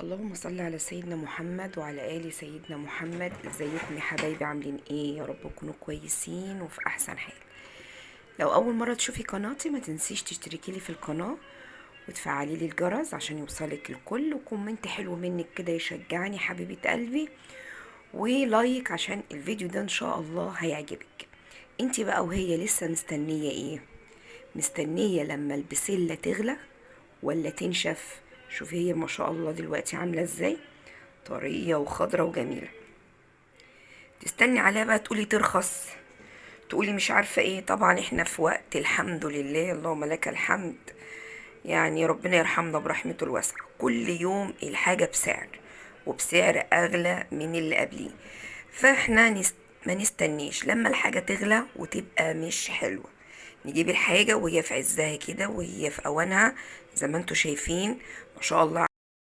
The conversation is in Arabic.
اللهم صل على سيدنا محمد وعلى آل سيدنا محمد. ازيكم يا حبايبي؟ عاملين ايه؟ يا رب تكونوا كويسين وفي احسن حال. لو اول مرة تشوفي قناتي ما تنسيش تشتركي لي في القناة وتفعلي لي الجرس عشان يوصلك الكل، وكومنت حلو منك كده يشجعني حبيبة قلبي، ولايك عشان الفيديو ده ان شاء الله هيعجبك. انتي بقى وهي لسه مستنية ايه؟ مستنية لما البسلة تغلى ولا تنشف؟ شوفي هي ما شاء الله دلوقتي عاملة ازاي، طرية وخضرة وجميلة. تستني عليها بقى تقولي ترخص، تقولي مش عارفة ايه؟ طبعا احنا في وقت الحمد لله، اللهم لك الحمد. يعني ربنا يرحمنا برحمته الواسعة، كل يوم الحاجة بسعر، وبسعر اغلى من اللي قبليه. فاحنا ما نستنيش لما الحاجة تغلى وتبقى مش حلوة، نجيب الحاجة وهي في عزها كده وهي في اوانها. زي ما انتوا شايفين ما شاء الله